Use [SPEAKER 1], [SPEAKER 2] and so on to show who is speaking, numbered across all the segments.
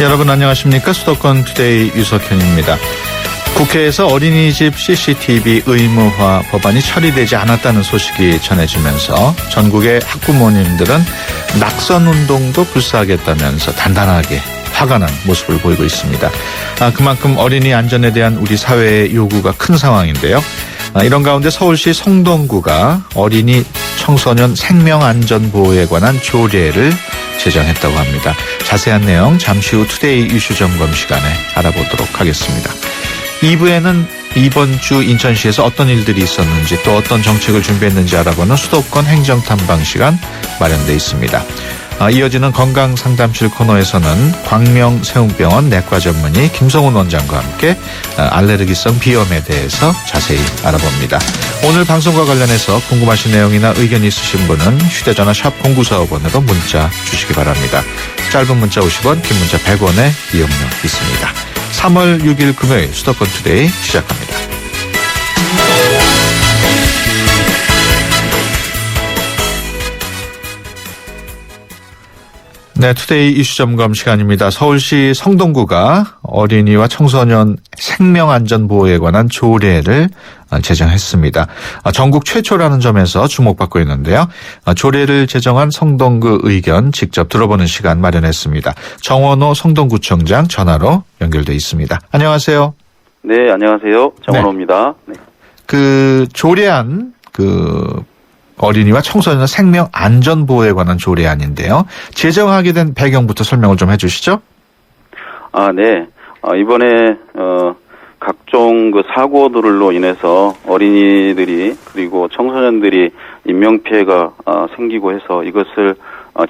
[SPEAKER 1] 여러분 안녕하십니까? 수도권 투데이 유석현입니다. 국회에서 어린이집 CCTV 의무화 법안이 처리되지 않았다는 소식이 전해지면서 전국의 학부모님들은 낙선운동도 불사하겠다면서 단단하게 화가 난 모습을 보이고 있습니다. 그만큼 어린이 안전에 대한 우리 사회의 요구가 큰 상황인데요. 이런 가운데 서울시 성동구가 어린이 청소년 생명안전보호에 관한 조례를 제정했다고 합니다. 자세한 내용 잠시 후 투데이 이슈 점검 시간에 알아보도록 하겠습니다. 2부에는 이번 주 인천시에서 어떤 일들이 있었는지 또 어떤 정책을 준비했는지 알아보는 수도권 행정탐방 시간 마련되어 있습니다. 이어지는 건강상담실 코너에서는 광명세운병원 내과 전문의 김성훈 원장과 함께 알레르기성 비염에 대해서 자세히 알아봅니다. 오늘 방송과 관련해서 궁금하신 내용이나 의견 있으신 분은 휴대전화 샵 0945번으로 문자 주시기 바랍니다. 짧은 문자 50원, 긴 문자 100원의 이용료 있습니다. 3월 6일 금요일 수도권 투데이 시작합니다. 네, 투데이 이슈 점검 시간입니다. 서울시 성동구가 어린이와 청소년 생명안전보호에 관한 조례를 제정했습니다. 전국 최초라는 점에서 주목받고 있는데요. 조례를 제정한 성동구 의견 직접 들어보는 시간 마련했습니다. 정원호 성동구청장 전화로 연결돼 있습니다. 안녕하세요.
[SPEAKER 2] 네, 안녕하세요. 정원호입니다. 네.
[SPEAKER 1] 그 조례안 어린이와 청소년 생명 안전 보호에 관한 조례안인데요. 제정하게 된 배경부터 설명을 좀 해주시죠.
[SPEAKER 2] 네. 이번에 각종 그 사고들로 인해서 어린이들이 그리고 청소년들이 인명 피해가 생기고 해서 이것을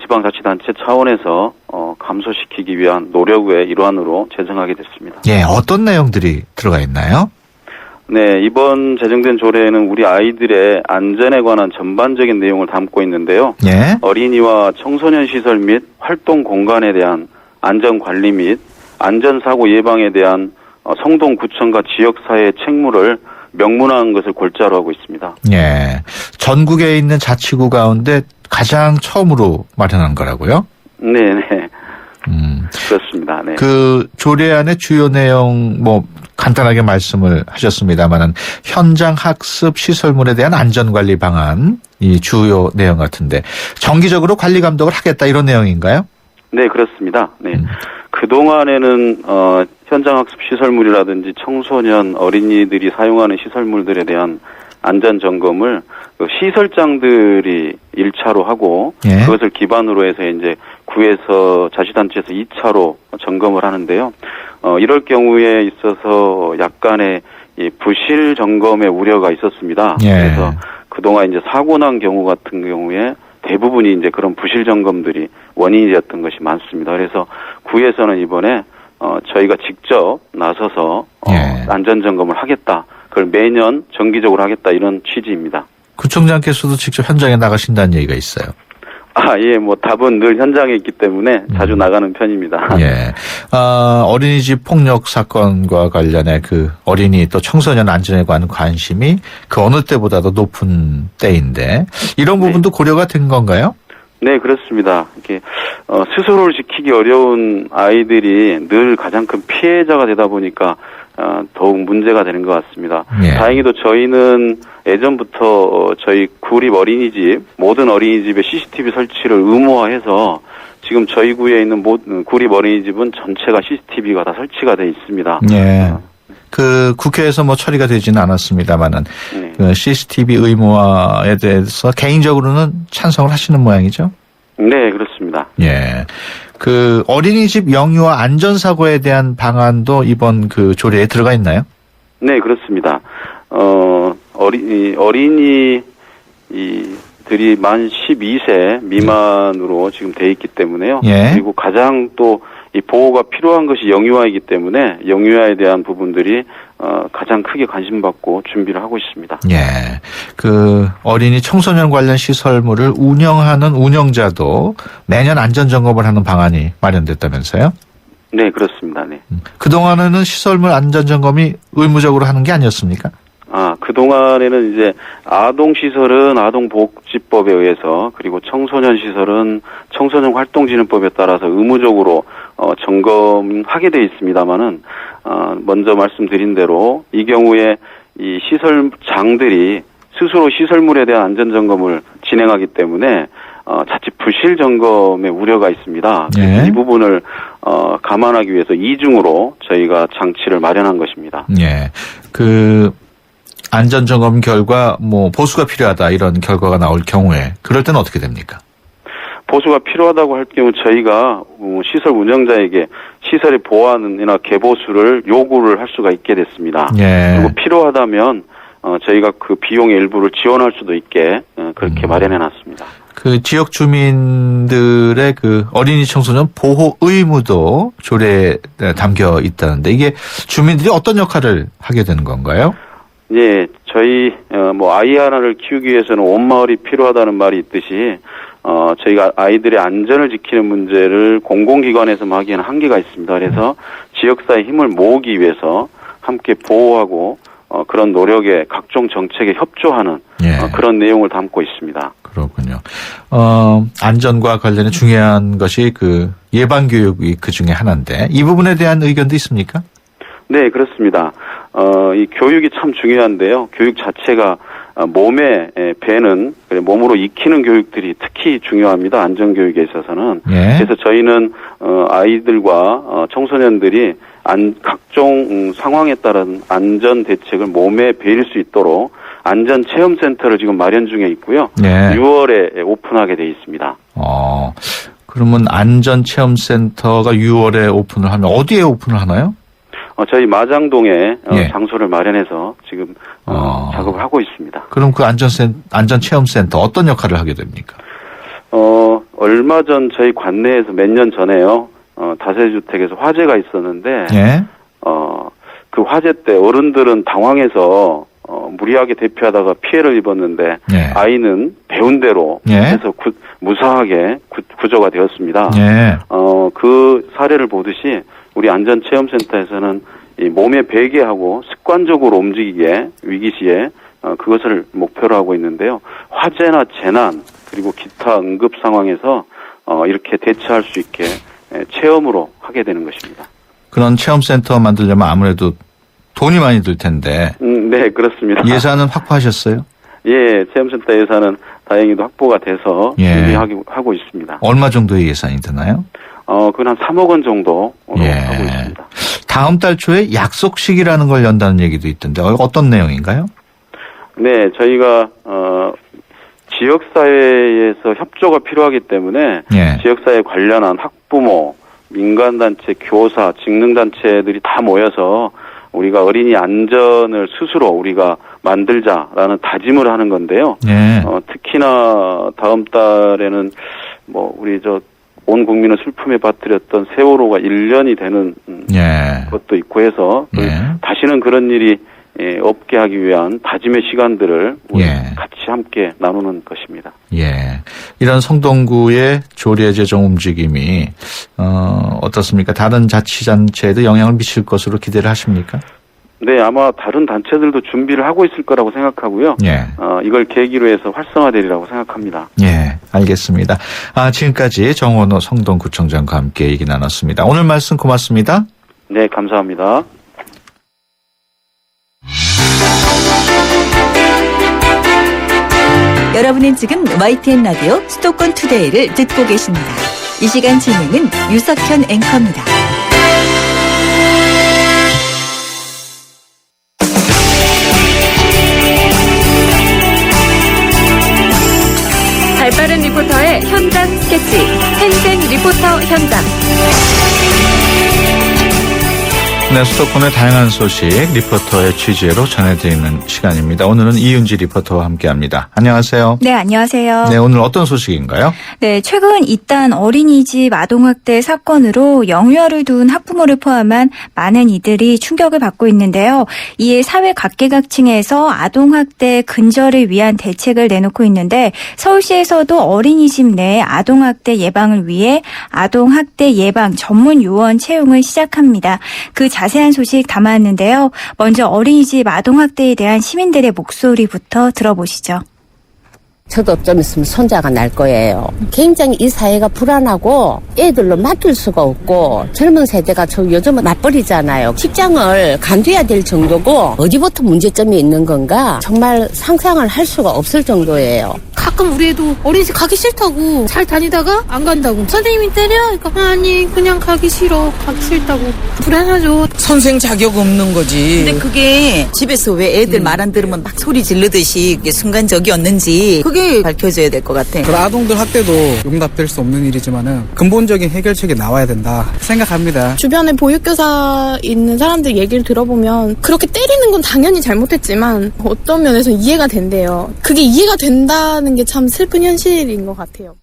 [SPEAKER 2] 지방자치단체 차원에서 감소시키기 위한 노력의 일환으로 제정하게 됐습니다.
[SPEAKER 1] 예, 어떤 내용들이 들어가 있나요?
[SPEAKER 2] 네, 이번 제정된 조례에는 우리 아이들의 안전에 관한 전반적인 내용을 담고 있는데요.
[SPEAKER 1] 예.
[SPEAKER 2] 어린이와 청소년 시설 및 활동 공간에 대한 안전 관리 및 안전사고 예방에 대한 성동구청과 지역사회의 책무를 명문화한 것을 골자로 하고 있습니다.
[SPEAKER 1] 예. 전국에 있는 자치구 가운데 가장 처음으로 마련한 거라고요?
[SPEAKER 2] 네네. 그렇습니다. 네.
[SPEAKER 1] 그 조례안의 주요 내용 간단하게 말씀을 하셨습니다만은 현장 학습 시설물에 대한 안전관리 방안 이 주요 내용 같은데 정기적으로 관리 감독을 하겠다 이런 내용인가요?
[SPEAKER 2] 네, 그렇습니다. 네. 그동안에는 현장 학습 시설물이라든지 청소년 어린이들이 사용하는 시설물들에 대한 안전 점검을 시설장들이 1차로 하고
[SPEAKER 1] 예.
[SPEAKER 2] 그것을 기반으로 해서 이제 구에서 자치단체에서 2차로 점검을 하는데요. 이럴 경우에 있어서 약간의 이 부실 점검의 우려가 있었습니다.
[SPEAKER 1] 예.
[SPEAKER 2] 그래서 그동안 이제 사고 난 경우 같은 경우에 대부분이 이제 그런 부실 점검들이 원인이 되었던 것이 많습니다. 그래서 구에서는 이번에 저희가 직접 나서서
[SPEAKER 1] 예.
[SPEAKER 2] 안전 점검을 하겠다. 그걸 매년 정기적으로 하겠다 이런 취지입니다.
[SPEAKER 1] 구청장께서도 직접 현장에 나가신다는 얘기가 있어요.
[SPEAKER 2] 예, 답은 늘 현장에 있기 때문에 자주 나가는 편입니다.
[SPEAKER 1] 예. 어린이집 폭력 사건과 관련해 그 어린이 또 청소년 안전에 관한 관심이 그 어느 때보다도 높은 때인데 이런 부분도 고려가 된 건가요?
[SPEAKER 2] 네, 그렇습니다. 이렇게 스스로를 지키기 어려운 아이들이 늘 가장 큰 피해자가 되다 보니까 더욱 문제가 되는 것 같습니다.
[SPEAKER 1] 예.
[SPEAKER 2] 다행히도 저희는 예전부터 저희 구립 어린이집 모든 어린이집에 CCTV 설치를 의무화해서 지금 저희 구에 있는 구립 어린이집은 전체가 CCTV가 다 설치가 돼 있습니다.
[SPEAKER 1] 예. 그 국회에서 처리가 되지는 않았습니다만은
[SPEAKER 2] 네.
[SPEAKER 1] 그 CCTV 의무화에 대해서 개인적으로는 찬성을 하시는 모양이죠?
[SPEAKER 2] 네, 그렇습니다.
[SPEAKER 1] 예. 그 어린이집 영유아 안전사고에 대한 방안도 이번 그 조례에 들어가 있나요?
[SPEAKER 2] 네, 그렇습니다. 어린이들이 만 12세 미만으로 지금 돼 있기 때문에요.
[SPEAKER 1] 예.
[SPEAKER 2] 그리고 가장 또 이 보호가 필요한 것이 영유아이기 때문에 영유아에 대한 부분들이 가장 크게 관심받고 준비를 하고 있습니다.
[SPEAKER 1] 예. 그 어린이 청소년 관련 시설물을 운영하는 운영자도 매년 안전점검을 하는 방안이 마련됐다면서요?
[SPEAKER 2] 네, 그렇습니다. 네.
[SPEAKER 1] 그동안에는 시설물 안전점검이 의무적으로 하는 게 아니었습니까?
[SPEAKER 2] 그동안에는 이제 아동시설은 아동복지법에 의해서 그리고 청소년시설은 청소년활동진흥법에 따라서 의무적으로 점검하게 돼 있습니다만은 먼저 말씀드린 대로 이 경우에 이 시설장들이 스스로 시설물에 대한 안전점검을 진행하기 때문에 자칫 부실 점검의 우려가 있습니다.
[SPEAKER 1] 예.
[SPEAKER 2] 이 부분을 감안하기 위해서 이중으로 저희가 장치를 마련한 것입니다.
[SPEAKER 1] 예. 그 안전점검 결과 뭐 보수가 필요하다 이런 결과가 나올 경우에 그럴 때는 어떻게 됩니까?
[SPEAKER 2] 보수가 필요하다고 할 경우 저희가 시설 운영자에게 시설의 보안이나 개보수를 요구를 할 수가 있게 됐습니다.
[SPEAKER 1] 예.
[SPEAKER 2] 그리고 필요하다면 저희가 그 비용의 일부를 지원할 수도 있게 그렇게 마련해 놨습니다.
[SPEAKER 1] 그 지역 주민들의 그 어린이 청소년 보호 의무도 조례에 담겨 있다는데 이게 주민들이 어떤 역할을 하게 되는 건가요?
[SPEAKER 2] 예, 저희 아이 하나를 키우기 위해서는 온 마을이 필요하다는 말이 있듯이 저희가 아이들의 안전을 지키는 문제를 공공기관에서만 하기에는 한계가 있습니다. 그래서 지역사회 힘을 모으기 위해서 함께 보호하고 그런 노력에 각종 정책에 협조하는
[SPEAKER 1] 예.
[SPEAKER 2] 그런 내용을 담고 있습니다.
[SPEAKER 1] 그렇군요. 안전과 관련해 중요한 것이 그 예방교육이 그 중에 하나인데 이 부분에 대한 의견도 있습니까?
[SPEAKER 2] 네, 그렇습니다. 이 교육이 참 중요한데요. 교육 자체가 몸에 배는 몸으로 익히는 교육들이 특히 중요합니다. 안전교육에 있어서는.
[SPEAKER 1] 예.
[SPEAKER 2] 그래서 저희는 아이들과 청소년들이 각종 상황에 따른 안전 대책을 몸에 배일 수 있도록 안전체험센터를 지금 마련 중에 있고요.
[SPEAKER 1] 예.
[SPEAKER 2] 6월에 오픈하게 돼 있습니다.
[SPEAKER 1] 그러면 안전체험센터가 6월에 오픈을 하면 어디에 오픈을 하나요?
[SPEAKER 2] 저희 마장동에
[SPEAKER 1] 예.
[SPEAKER 2] 장소를 마련해서 지금 작업을 하고 있습니다.
[SPEAKER 1] 그럼 그 안전체험센터 어떤 역할을 하게 됩니까?
[SPEAKER 2] 얼마 전 저희 관내에서 몇 년 전에요. 다세주택에서 화재가 있었는데
[SPEAKER 1] 예.
[SPEAKER 2] 그 화재 때 어른들은 당황해서 무리하게 대피하다가 피해를 입었는데
[SPEAKER 1] 예.
[SPEAKER 2] 아이는 배운 대로
[SPEAKER 1] 예.
[SPEAKER 2] 해서 무사하게 구조가 되었습니다.
[SPEAKER 1] 예.
[SPEAKER 2] 그 사례를 보듯이 우리 안전체험센터에서는 이 몸에 배게 하고 습관적으로 움직이게 위기 시에 그것을 목표로 하고 있는데요. 화재나 재난 그리고 기타 응급 상황에서 이렇게 대처할 수 있게 체험으로 하게 되는 것입니다.
[SPEAKER 1] 그런 체험센터 만들려면 아무래도 돈이 많이 들 텐데.
[SPEAKER 2] 네, 그렇습니다.
[SPEAKER 1] 예산은 확보하셨어요?
[SPEAKER 2] 예, 체험센터 예산은 다행히도 확보가 돼서
[SPEAKER 1] 예.
[SPEAKER 2] 준비하고 있습니다.
[SPEAKER 1] 얼마 정도의 예산이 드나요?
[SPEAKER 2] 그건 한 3억 원 정도로
[SPEAKER 1] 예.
[SPEAKER 2] 하고 있습니다.
[SPEAKER 1] 다음 달 초에 약속식이라는 걸 연다는 얘기도 있던데 어떤 내용인가요?
[SPEAKER 2] 네, 저희가 지역사회에서 협조가 필요하기 때문에
[SPEAKER 1] 예.
[SPEAKER 2] 지역사회 관련한 학부모, 민간단체, 교사, 직능단체들이 다 모여서 우리가 어린이 안전을 스스로 우리가 만들자라는 다짐을 하는 건데요.
[SPEAKER 1] 예.
[SPEAKER 2] 특히나 다음 달에는 우리 온 국민을 슬픔에 빠뜨렸던 세월호가 1년이 되는
[SPEAKER 1] 예.
[SPEAKER 2] 것도 있고 해서
[SPEAKER 1] 예.
[SPEAKER 2] 다시는 그런 일이 없게 하기 위한 다짐의 시간들을 우리
[SPEAKER 1] 예.
[SPEAKER 2] 같이 함께 나누는 것입니다.
[SPEAKER 1] 예. 이런 성동구의 조례 제정 움직임이 어떻습니까? 다른 자치단체에도 영향을 미칠 것으로 기대를 하십니까?
[SPEAKER 2] 네, 아마 다른 단체들도 준비를 하고 있을 거라고 생각하고요.
[SPEAKER 1] 예.
[SPEAKER 2] 이걸 계기로 해서 활성화되리라고 생각합니다.
[SPEAKER 1] 예, 알겠습니다. 지금까지 정원호 성동구청장과 함께 얘기 나눴습니다. 오늘 말씀 고맙습니다.
[SPEAKER 2] 네, 감사합니다.
[SPEAKER 3] 여러분은 지금 YTN 라디오 수도권 투데이를 듣고 계십니다. 이 시간 진행은 유석현 앵커입니다.
[SPEAKER 4] 발빠른 리포터의 현장 스케치, 행생 리포터 현장.
[SPEAKER 1] 네, 수도권의 다양한 소식 리포터의 취재로 전해드리는 시간입니다. 오늘은 이윤지 리포터와 함께합니다. 안녕하세요.
[SPEAKER 5] 네, 안녕하세요.
[SPEAKER 1] 네, 오늘 어떤 소식인가요?
[SPEAKER 5] 네, 최근 잇단 어린이집 아동학대 사건으로 영유아를 둔 학부모를 포함한 많은 이들이 충격을 받고 있는데요. 이에 사회 각계각층에서 아동학대 근절을 위한 대책을 내놓고 있는데 서울시에서도 어린이집 내 아동학대 예방을 위해 아동학대 예방 전문 요원 채용을 시작합니다. 그 자세한 소식 담았는데요. 먼저 어린이집 아동학대에 대한 시민들의 목소리부터 들어보시죠.
[SPEAKER 6] 저도 좀 있으면 손자가 날 거예요. 굉장히 이 사회가 불안하고 애들로 맡길 수가 없고 젊은 세대가 저 요즘은 맞벌이잖아요. 직장을 간두어야 될 정도고 어디부터 문제점이 있는 건가 정말 상상을 할 수가 없을 정도예요.
[SPEAKER 7] 가끔 우리 애도 어린이집 가기 싫다고 잘 다니다가 안 간다고 선생님이 때려? 그러니까 아니 그냥 가기 싫어 가기 싫다고 불안하죠.
[SPEAKER 8] 선생 자격 없는 거지.
[SPEAKER 9] 근데 그게 집에서 왜 애들 말 안 들으면 막 소리 지르듯이 그게 순간적이었는지 그게 밝혀져야 될 것 같아.
[SPEAKER 8] 그 아동들 학대도 용납될 수 없는 일이지만은 근본적인 해결책이 나와야 된다 생각합니다.
[SPEAKER 10] 주변에 보육교사 있는 사람들 얘기를 들어보면 그렇게 때리는 건 당연히 잘못했지만 어떤 면에서 이해가 된대요. 그게 이해가 된다는 게 참 슬픈 현실인 것 같아요.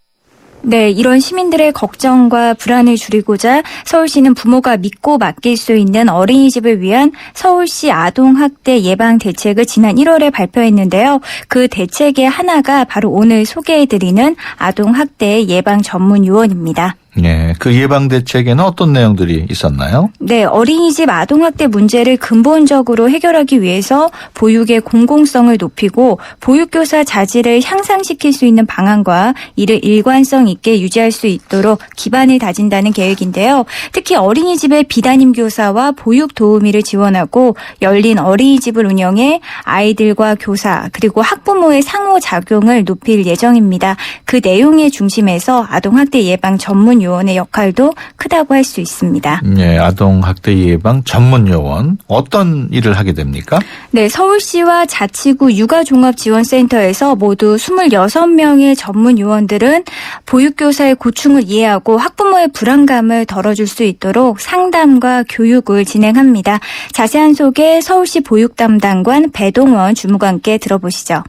[SPEAKER 5] 네, 이런 시민들의 걱정과 불안을 줄이고자 서울시는 부모가 믿고 맡길 수 있는 어린이집을 위한 서울시 아동학대 예방 대책을 지난 1월에 발표했는데요. 그 대책의 하나가 바로 오늘 소개해드리는 아동학대 예방 전문 요원입니다.
[SPEAKER 1] 예, 그 예방 대책에는 어떤 내용들이 있었나요?
[SPEAKER 5] 네, 어린이집 아동학대 문제를 근본적으로 해결하기 위해서 보육의 공공성을 높이고 보육교사 자질을 향상시킬 수 있는 방안과 이를 일관성 있게 유지할 수 있도록 기반을 다진다는 계획인데요. 특히 어린이집의 비담임 교사와 보육 도우미를 지원하고 열린 어린이집을 운영해 아이들과 교사 그리고 학부모의 상호작용을 높일 예정입니다. 그 내용의 중심에서 아동학대 예방 전문 요원의 역할도 크다고 할 수 있습니다.
[SPEAKER 1] 네, 아동학대 예방 전문 요원 어떤 일을 하게 됩니까?
[SPEAKER 5] 네, 서울시와 자치구 육아종합지원센터에서 모두 26명의 전문 요원들은 보육교사의 고충을 이해하고 학부모의 불안감을 덜어줄 수 있도록 상담과 교육을 진행합니다. 자세한 소개 서울시 보육담당관 배동원 주무관께 들어보시죠.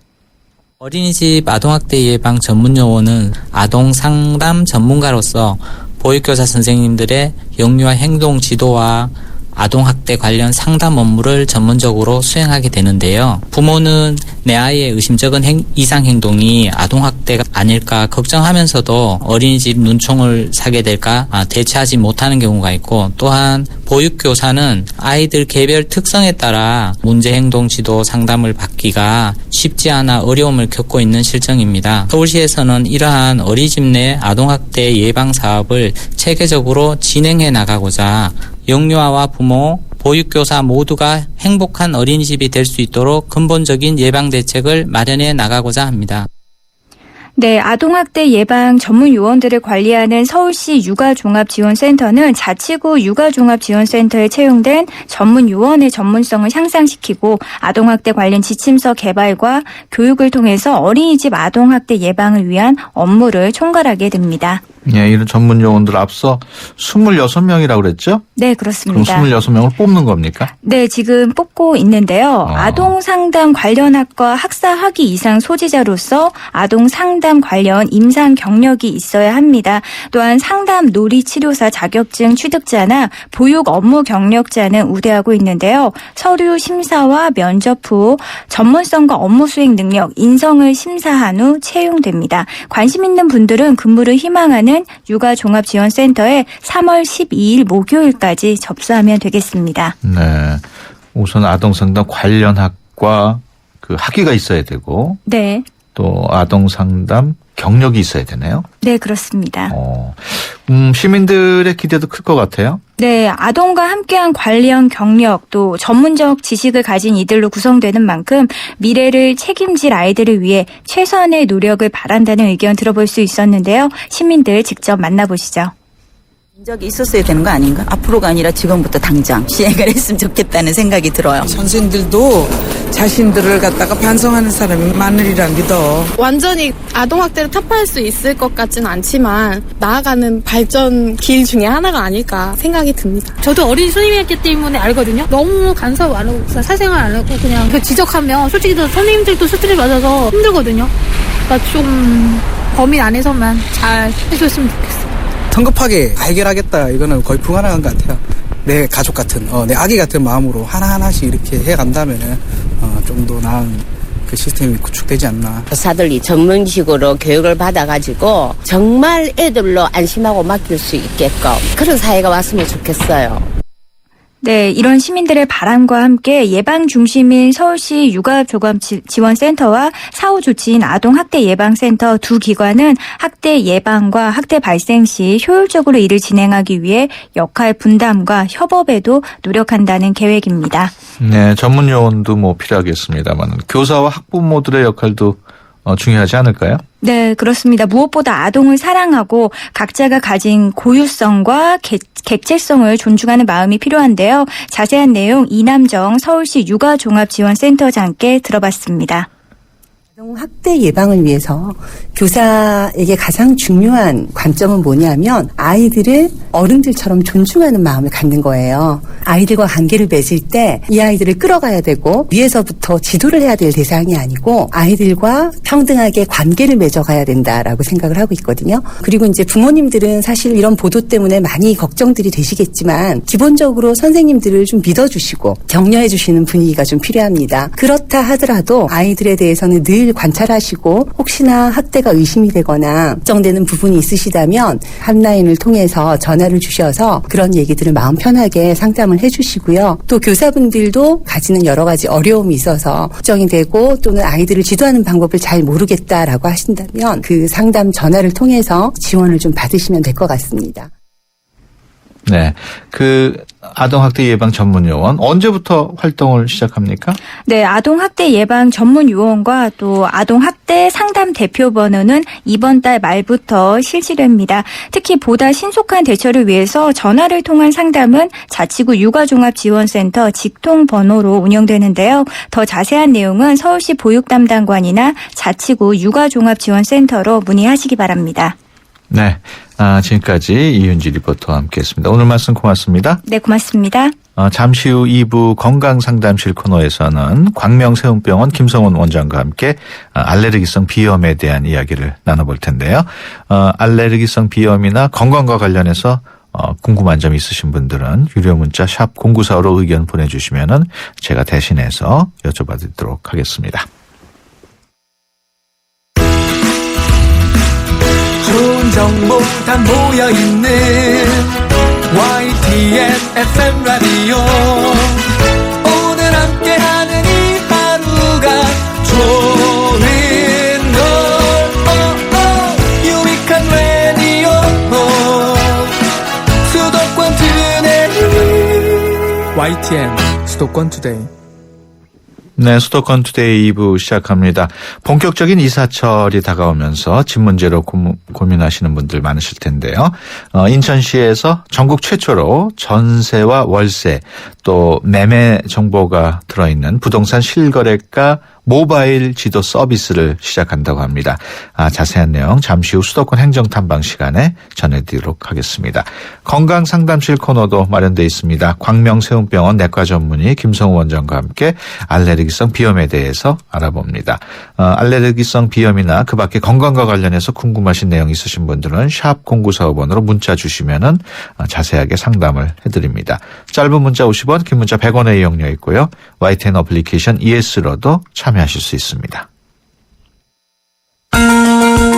[SPEAKER 11] 어린이집 아동학대 예방 전문요원은 아동상담 전문가로서 보육교사 선생님들의 영유아 행동 지도와 아동학대 관련 상담 업무를 전문적으로 수행하게 되는데요. 부모는 내 아이의 의심쩍은 이상 행동이 아동학대가 아닐까 걱정하면서도 어린이집 눈총을 사게 될까 대처하지 못하는 경우가 있고, 또한 보육교사는 아이들 개별 특성에 따라 문제 행동 지도 상담을 받기가 쉽지 않아 어려움을 겪고 있는 실정입니다. 서울시에서는 이러한 어린이집 내 아동학대 예방 사업을 체계적으로 진행해 나가고자 영유아와 부모, 보육교사 모두가 행복한 어린이집이 될 수 있도록 근본적인 예방 대책을 마련해 나가고자 합니다.
[SPEAKER 5] 네, 아동학대 예방 전문 요원들을 관리하는 서울시 육아종합지원센터는 자치구 육아종합지원센터에 채용된 전문 요원의 전문성을 향상시키고 아동학대 관련 지침서 개발과 교육을 통해서 어린이집 아동학대 예방을 위한 업무를 총괄하게 됩니다.
[SPEAKER 1] 예, 이런 전문 요원들 앞서 26명이라고 그랬죠?
[SPEAKER 5] 네, 그렇습니다.
[SPEAKER 1] 그럼 26명을 뽑는 겁니까?
[SPEAKER 5] 네, 지금 뽑고 있는데요. 아동상담 관련 학과 학사 학위 이상 소지자로서 아동상담 관련 임상 경력이 있어야 합니다. 또한 상담 놀이치료사 자격증 취득자나 보육 업무 경력자는 우대하고 있는데요. 서류 심사와 면접 후 전문성과 업무 수행 능력, 인성을 심사한 후 채용됩니다. 관심 있는 분들은 근무를 희망하는 육아종합지원센터에 3월 12일 목요일까지 접수하면 되겠습니다.
[SPEAKER 1] 네. 우선 아동상담 관련 학과 그 학위가 있어야 되고.
[SPEAKER 5] 네.
[SPEAKER 1] 또 아동상담 경력이 있어야 되네요.
[SPEAKER 5] 네, 그렇습니다.
[SPEAKER 1] 시민들의 기대도 클 것 같아요.
[SPEAKER 5] 네, 아동과 함께한 관련 경력 또 전문적 지식을 가진 이들로 구성되는 만큼 미래를 책임질 아이들을 위해 최선의 노력을 바란다는 의견 들어볼 수 있었는데요. 시민들 직접 만나보시죠.
[SPEAKER 9] 적이 있었어야 되는 거 아닌가? 앞으로가 아니라 지금부터 당장 시행을 했으면 좋겠다는 생각이 들어요.
[SPEAKER 8] 선생들도 자신들을 갖다가 반성하는 사람이 많으리라 믿어.
[SPEAKER 10] 완전히 아동학대를 타파할 수 있을 것 같지는 않지만 나아가는 발전 길 중에 하나가 아닐까 생각이 듭니다.
[SPEAKER 7] 저도 어린이 선생님이었기 때문에 알거든요. 너무 간섭 안 하고 사생활 안 하고 그냥 그 지적하면 솔직히 선생님들도 스트레스 받아서 힘들거든요. 그러니까 좀 범위 안에서만 잘 해줬으면 좋겠어요.
[SPEAKER 8] 성급하게 해결하겠다 이거는 거의 불가능한 것 같아요. 내 가족 같은 내 아기 같은 마음으로 하나하나씩 이렇게 해간다면은 좀 더 나은 그 시스템이 구축되지 않나.
[SPEAKER 6] 교사들이 전문식으로 교육을 받아가지고 정말 애들로 안심하고 맡길 수 있게끔 그런 사회가 왔으면 좋겠어요.
[SPEAKER 5] 네, 이런 시민들의 바람과 함께 예방 중심인 서울시 육아조감지원센터와 사후 조치인 아동학대 예방센터 두 기관은 학대 예방과 학대 발생 시 효율적으로 일을 진행하기 위해 역할 분담과 협업에도 노력한다는 계획입니다.
[SPEAKER 1] 네, 전문 요원도 뭐 필요하겠습니다만 교사와 학부모들의 역할도 중요하지 않을까요?
[SPEAKER 5] 네, 그렇습니다. 무엇보다 아동을 사랑하고 각자가 가진 고유성과 객체성을 존중하는 마음이 필요한데요. 자세한 내용 이남정 서울시 육아종합지원센터장께 들어봤습니다.
[SPEAKER 12] 학대 예방을 위해서 교사에게 가장 중요한 관점은 뭐냐면 아이들을 어른들처럼 존중하는 마음을 갖는 거예요. 아이들과 관계를 맺을 때 이 아이들을 끌어가야 되고 위에서부터 지도를 해야 될 대상이 아니고 아이들과 평등하게 관계를 맺어가야 된다라고 생각을 하고 있거든요. 그리고 이제 부모님들은 사실 이런 보도 때문에 많이 걱정들이 되시겠지만 기본적으로 선생님들을 좀 믿어주시고 격려해 주시는 분위기가 좀 필요합니다. 그렇다 하더라도 아이들에 대해서는 늘 관찰하시고 혹시나 학대가 의심이 되거나 걱정되는 부분이 있으시다면 핫라인을 통해서 전화를 주셔서 그런 얘기들을 마음 편하게 상담을 해주시고요. 또 교사분들도 가지는 여러 가지 어려움이 있어서 걱정이 되고 또는 아이들을 지도하는 방법을 잘 모르겠다라고 하신다면 그 상담 전화를 통해서 지원을 좀 받으시면 될 것 같습니다.
[SPEAKER 1] 네, 그 아동학대 예방 전문요원 언제부터 활동을 시작합니까?
[SPEAKER 5] 네, 아동학대 예방 전문요원과 또 아동학대 상담 대표번호는 이번 달 말부터 실시됩니다. 특히 보다 신속한 대처를 위해서 전화를 통한 상담은 자치구 육아종합지원센터 직통번호로 운영되는데요. 더 자세한 내용은 서울시 보육담당관이나 자치구 육아종합지원센터로 문의하시기 바랍니다.
[SPEAKER 1] 네, 지금까지 이윤지 리포터와 함께했습니다. 오늘 말씀 고맙습니다.
[SPEAKER 5] 네, 고맙습니다.
[SPEAKER 1] 잠시 후 2부 건강상담실 코너에서는 광명세운병원 김성원 원장과 함께 알레르기성 비염에 대한 이야기를 나눠볼 텐데요. 알레르기성 비염이나 건강과 관련해서 궁금한 점 있으신 분들은 유료 문자 샵 0945로 의견 보내주시면 제가 대신해서 여쭤봐드리도록 하겠습니다.
[SPEAKER 13] 좋은 정보 다 모여있는 YTN FM 라디오 오늘 함께하는 이 하루가 좋은 걸 유익한 라디오 수도권 투데이 YTN 수도권 투데이
[SPEAKER 1] 네, 수도권 투데이 2부 시작합니다. 본격적인 이사철이 다가오면서 집 문제로 고민하시는 분들 많으실 텐데요. 인천시에서 전국 최초로 전세와 월세 또 매매 정보가 들어있는 부동산 실거래가 모바일 지도 서비스를 시작한다고 합니다. 자세한 내용 잠시 후 수도권 행정탐방 시간에 전해드리도록 하겠습니다. 건강상담실 코너도 마련되어 있습니다. 광명세운병원 내과 전문의 김성우 원장과 함께 알레르기성 비염에 대해서 알아봅니다. 알레르기성 비염이나 그 밖에 건강과 관련해서 궁금하신 내용 있으신 분들은 샵 0945번으로 문자 주시면 자세하게 상담을 해드립니다. 짧은 문자 50원, 긴 문자 100원의 이용료 있고요. YTN 어플리케이션 ES로도 참여하실 수 있습니다.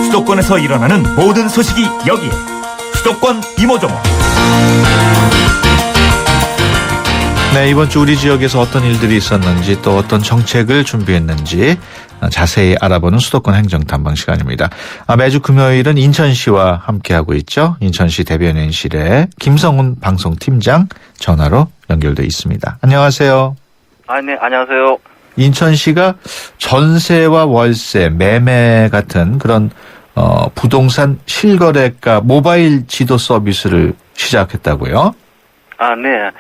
[SPEAKER 14] 수도권에서 일어나는 모든 소식이 여기에 수도권 이모저모.
[SPEAKER 1] 네, 이번 주 우리 지역에서 어떤 일들이 있었는지 또 어떤 정책을 준비했는지 자세히 알아보는 수도권 행정탐방 시간입니다. 매주 금요일은 인천시와 함께하고 있죠. 인천시 대변인실에 김성훈 방송팀장 전화로 연결돼 있습니다. 안녕하세요.
[SPEAKER 15] 네, 안녕하세요.
[SPEAKER 1] 인천시가 전세와 월세, 매매 같은 그런 부동산 실거래가 모바일 지도 서비스를 시작했다고요?
[SPEAKER 15] 네.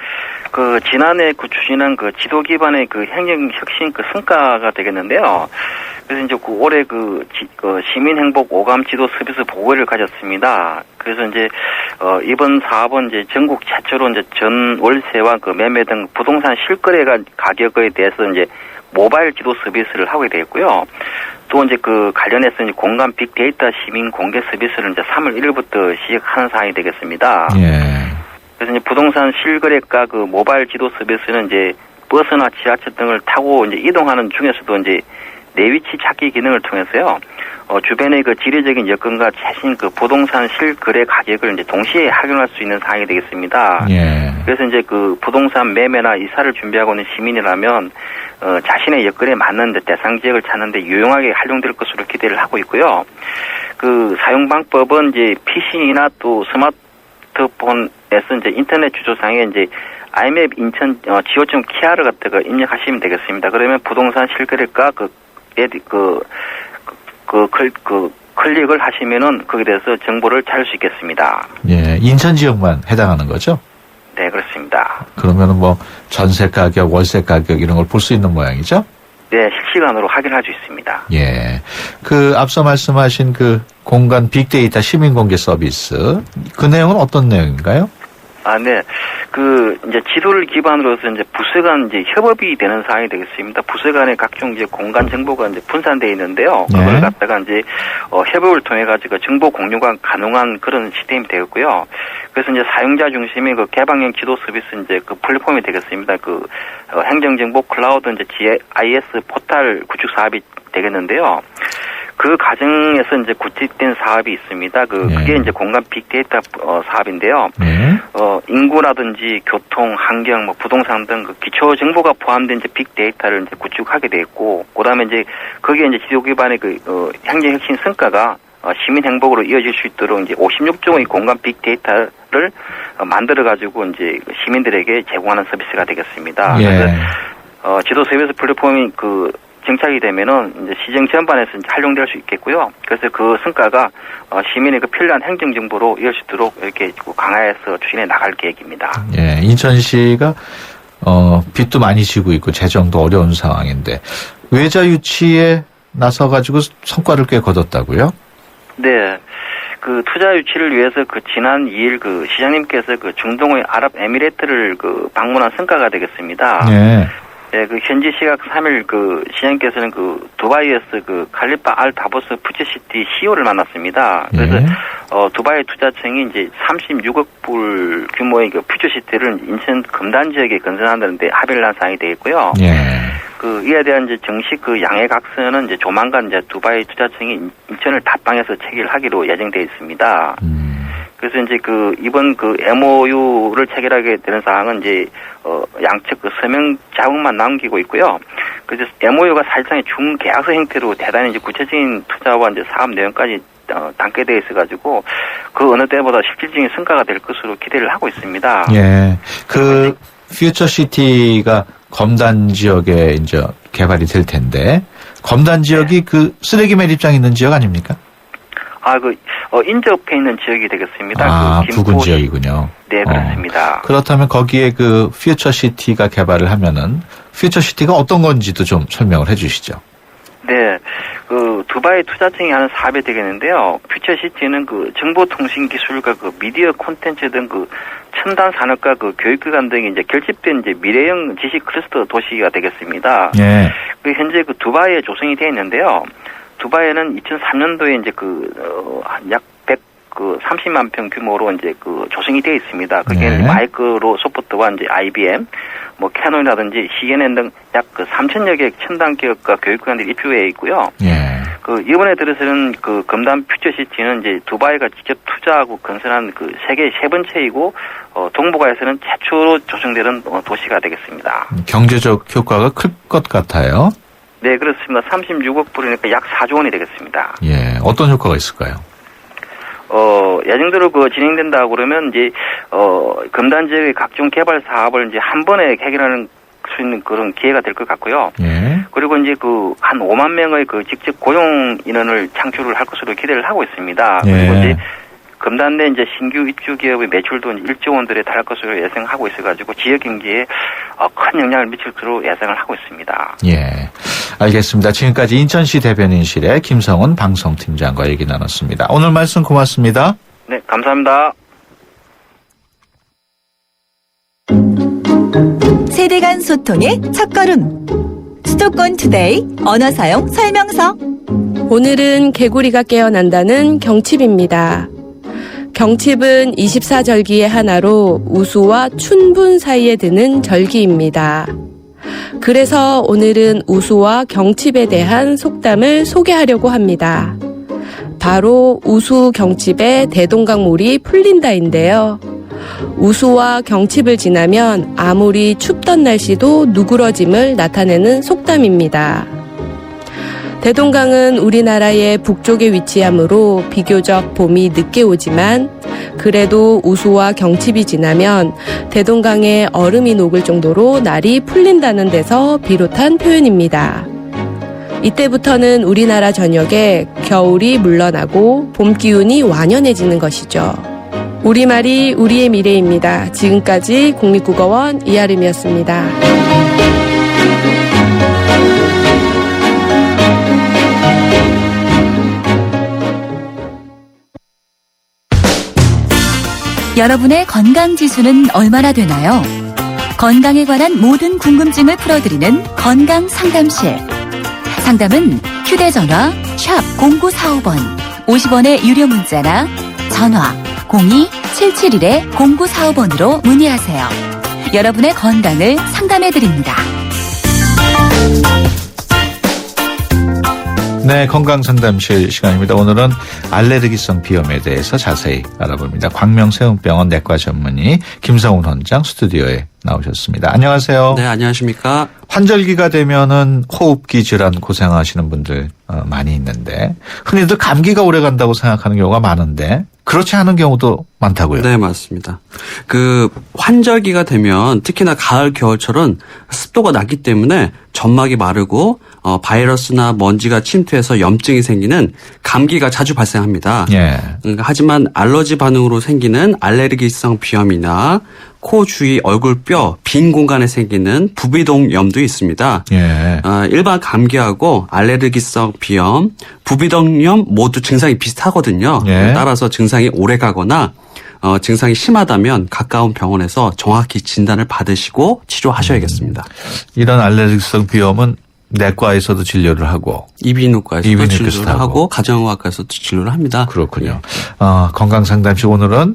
[SPEAKER 15] 지난해 추진한 지도 기반의 행정 혁신 성과가 되겠는데요. 그래서 이제 올해 시민 행복 오감 지도 서비스 보고회를 가졌습니다. 그래서 이제 이번 사업은 이제 전국 최초로 이제 전 월세와 매매 등 부동산 실거래가 가격에 대해서 이제 모바일 지도 서비스를 하게 되었고요. 또 이제 관련해서 이제 공간 빅데이터 시민 공개 서비스를 이제 3월 1일부터 시작하는 사항이 되겠습니다.
[SPEAKER 1] 예.
[SPEAKER 15] 그래서 이제 부동산 실거래가 모바일 지도 서비스는 이제 버스나 지하철 등을 타고 이제 이동하는 중에서도 이제 내 위치 찾기 기능을 통해서요. 주변의 그 지리적인 여건과 최신 그 부동산 실거래 가격을 이제 동시에 확인할 수 있는 사항이 되겠습니다.
[SPEAKER 1] 예.
[SPEAKER 15] 그래서 이제 그 부동산 매매나 이사를 준비하고 있는 시민이라면 자신의 여건에 맞는 대상 지역을 찾는데 유용하게 활용될 것으로 기대를 하고 있고요. 그 사용 방법은 이제 PC나 또 스마트폰에서 이제 인터넷 주소상에 이제 IMAP 인천 go.kr을 갖다가 입력하시면 되겠습니다. 그러면 부동산 실거래가 클릭을 하시면은 거기에 대해서 정보를 찾을 수 있겠습니다.
[SPEAKER 1] 예, 인천 지역만 해당하는 거죠?
[SPEAKER 15] 네, 그렇습니다.
[SPEAKER 1] 그러면은 뭐 전세 가격, 월세 가격 이런 걸 볼 수 있는 모양이죠?
[SPEAKER 15] 네, 실시간으로 확인할 수 있습니다.
[SPEAKER 1] 예. 그 앞서 말씀하신 그 공간 빅데이터 시민 공개 서비스 그 내용은 어떤 내용인가요?
[SPEAKER 15] 아, 네. 그, 이제 지도를 기반으로 해서 이제 부서 간 이제 협업이 되는 사항이 되겠습니다. 부서 간의 각종 이제 공간 정보가 이제 분산되어 있는데요. 그걸
[SPEAKER 1] 네.
[SPEAKER 15] 갖다가 이제, 협업을 통해가지고 정보 공유가 가능한 그런 시스템이 되었고요. 그래서 이제 사용자 중심의 그 개방형 지도 서비스 이제 그 플랫폼이 되겠습니다. 그, 행정정보 클라우드 이제 GIS 포탈 구축 사업이 되겠는데요. 그 과정에서 이제 구축된 사업이 있습니다. 그게 이제 공간 빅데이터 사업인데요. 인구라든지 교통, 환경, 뭐 부동산 등 그 기초 정보가 포함된 이제 빅데이터를 이제 구축하게 됐고, 그다음에 이제 거기에 이제 지도 기반의 그 행정 혁신 성과가 시민 행복으로 이어질 수 있도록 이제 56종의 공간 빅데이터를 만들어 가지고 이제 시민들에게 제공하는 서비스가 되겠습니다.
[SPEAKER 1] 예.
[SPEAKER 15] 그래서 지도 서비스 플랫폼이 그 정착이 되면은 이제 시정 전반에서 이제 활용될 수 있겠고요. 그래서 그 성과가 시민의 그 필요한 행정 정보로 이어질 수 있도록 이렇게 강화해서 추진해 나갈 계획입니다.
[SPEAKER 1] 예, 인천시가 빚도 많이 지고 있고 재정도 어려운 상황인데 외자 유치에 나서 가지고 성과를 꽤 거뒀다고요?
[SPEAKER 15] 네. 그 투자 유치를 위해서 그 지난 2일 그 시장님께서 그 중동의 아랍에미레이트를 그 방문한 성과가 되겠습니다.
[SPEAKER 1] 네.
[SPEAKER 15] 네, 그 현지 시각 3일 그 시장님께서는 그 두바이에서 그 칼리파 알 다보스 퓨처시티 CEO를 만났습니다. 그래서 두바이 투자청이 이제 36억 불 규모의 그 퓨처시티를 인천 금단 지역에 건설한다는데 합의를 한 사항이 되겠고요.
[SPEAKER 1] 예.
[SPEAKER 15] 그 이에 대한 이제 정식 그 양해 각서는 이제 조만간 이제 두바이 투자청이 인천을 답방에서 체결하기로 예정돼 있습니다. 그래서 이제 그 이번 그 MOU를 체결하게 되는 사항은 이제 양측 그 서명 자국만 남기고 있고요. 그래서 MOU가 사실상의 중계약서 형태로 대단히 이제 구체적인 투자와 이제 사업 내용까지 담게되어 있어가지고 그 어느 때보다 실질적인 성과가 될 것으로 기대를 하고 있습니다.
[SPEAKER 1] 예. 그 퓨처시티가 검단 지역에 이제 개발이 될 텐데 검단 지역이 그 쓰레기 매립장 있는 지역 아닙니까?
[SPEAKER 15] 인접해 있는 지역이 되겠습니다.
[SPEAKER 1] 아,
[SPEAKER 15] 그
[SPEAKER 1] 부근 지역이군요.
[SPEAKER 15] 네, 그렇습니다.
[SPEAKER 1] 그렇다면 거기에 그 퓨처시티가 개발을 하면은 퓨처시티가 어떤 건지도 좀 설명을 해 주시죠.
[SPEAKER 15] 네, 그 두바이 투자청이 하는 사업이 되겠는데요. 퓨처시티는 그 정보통신기술과 그 미디어 콘텐츠 등 그 첨단 산업과 그 교육기관 등이 이제 결집된 이제 미래형 지식 클러스터 도시가 되겠습니다.
[SPEAKER 1] 예.
[SPEAKER 15] 그 현재 그 두바이에 조성이 되어 있는데요. 두바이는 2003년도에 이제 약 30만 평 규모로 이제 그 조성이 되어 있습니다. 거기에는 마이크로소프트와 이제 IBM, 뭐 캐논이라든지 CNN 등 약 3,000여 개 첨단 기업과 교육기관들이 입주해 있고요.
[SPEAKER 1] 예.
[SPEAKER 15] 그 이번에 들어서는 그 금단 퓨처시티는 이제 두바이가 직접 투자하고 건설한 그 세계 세 번째이고 동북아에서는 최초로 조성되는 도시가 되겠습니다.
[SPEAKER 1] 경제적 효과가 클 것 같아요.
[SPEAKER 15] 네, 그렇습니다. 36억 불이니까 약 4조 원이 되겠습니다.
[SPEAKER 1] 예, 어떤 효과가 있을까요?
[SPEAKER 15] 예정대로 그 진행된다고 그러면 이제, 금단 지역의 각종 개발 사업을 이제 한 번에 해결하는 수 있는 그런 기회가 될 것 같고요.
[SPEAKER 1] 예.
[SPEAKER 15] 그리고 이제 그 한 5만 명의 그 직접 고용 인원을 창출을 할 것으로 기대를 하고 있습니다.
[SPEAKER 1] 예.
[SPEAKER 15] 그리고 이제 금단 내 이제 신규 입주 기업의 매출도 1조 원들에 달할 것으로 예상하고 있어가지고 지역 경제에 큰 영향을 미칠 것으로 예상을 하고 있습니다.
[SPEAKER 1] 예, 알겠습니다. 지금까지 인천시 대변인실의 김성훈 방송팀장과 얘기 나눴습니다. 오늘 말씀 고맙습니다.
[SPEAKER 15] 네, 감사합니다.
[SPEAKER 3] 세대 간 소통의 첫걸음. 수도권 투데이 언어 사용 설명서.
[SPEAKER 16] 오늘은 개구리가 깨어난다는 경칩입니다. 경칩은 24절기의 하나로 우수와 춘분 사이에 드는 절기입니다. 그래서 오늘은 우수와 경칩에 대한 속담을 소개하려고 합니다. 바로 우수 경칩에 대동강물이 풀린다인데요. 우수와 경칩을 지나면 아무리 춥던 날씨도 누그러짐을 나타내는 속담입니다. 대동강은 우리나라의 북쪽에 위치하므로 비교적 봄이 늦게 오지만 그래도 우수와 경칩이 지나면 대동강에 얼음이 녹을 정도로 날이 풀린다는 데서 비롯한 표현입니다. 이때부터는 우리나라 전역에 겨울이 물러나고 봄 기운이 완연해지는 것이죠. 우리말이 우리의 미래입니다. 지금까지 국립국어원 이하림이었습니다.
[SPEAKER 3] 여러분의 건강 지수는 얼마나 되나요? 건강에 관한 모든 궁금증을 풀어드리는 건강 상담실. 상담은 휴대전화 샵 0945번 50원의 유료 문자나 전화 02-771-0945번으로 문의하세요. 여러분의 건강을 상담해드립니다.
[SPEAKER 1] 네, 건강상담실 시간입니다. 오늘은 알레르기성 비염에 대해서 자세히 알아봅니다. 광명세운병원 내과 전문의 김성훈 원장 스튜디오에 나오셨습니다. 안녕하세요.
[SPEAKER 17] 네, 안녕하십니까.
[SPEAKER 1] 환절기가 되면은 호흡기 질환 고생하시는 분들 많이 있는데 흔히들 감기가 오래 간다고 생각하는 경우가 많은데 그렇지 않은 경우도 많다고요?
[SPEAKER 17] 네, 맞습니다. 환절기가 되면 특히나 가을, 겨울철은 습도가 낮기 때문에 점막이 마르고 바이러스나 먼지가 침투해서 염증이 생기는 감기가 자주 발생합니다.
[SPEAKER 1] 예.
[SPEAKER 17] 하지만 알러지 반응으로 생기는 알레르기성 비염이나 코 주위 얼굴뼈 빈 공간에 생기는 부비동염도 있습니다.
[SPEAKER 1] 예.
[SPEAKER 17] 일반 감기하고 알레르기성 비염, 부비동염 모두 증상이 비슷하거든요.
[SPEAKER 1] 예.
[SPEAKER 17] 따라서 증상이 오래 가거나 증상이 심하다면 가까운 병원에서 정확히 진단을 받으시고 치료하셔야겠습니다.
[SPEAKER 1] 이런 알레르기성 비염은 내과에서도 진료를 하고
[SPEAKER 17] 이비인후과에서도 진료를 하고 가정의학과에서도 진료를 합니다.
[SPEAKER 1] 그렇군요. 건강상담실 오늘은